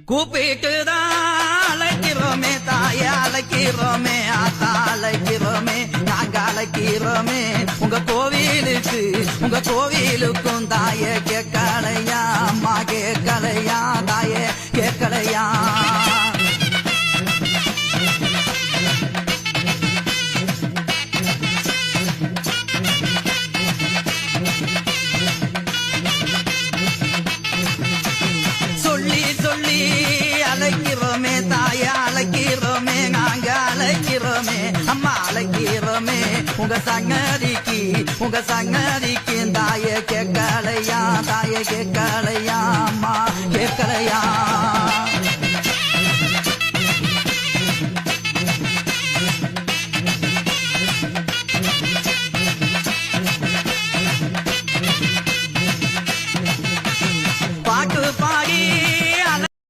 கூப்பிட்டுதான் அழைக்கிறோமே தாய அழைக்கிறோமே ஆத்தா அழைக்கிறோமே நாங்க அழைக்கிறோமே உங்க கோவிலுக்கும் தாய கேட்கலையா அம்மா கேட்கலையா தாய கேட்கலையா சொல்லி சொல்லி அழைக்கிறோமே தாய அழைக்கிறோமே நாங்க அழைக்கிறோமே அம்மா அழைக்கிறோமே உங்க சங்கதிக்கு தாய கேட்கலையா அம்மா கேட்கலையா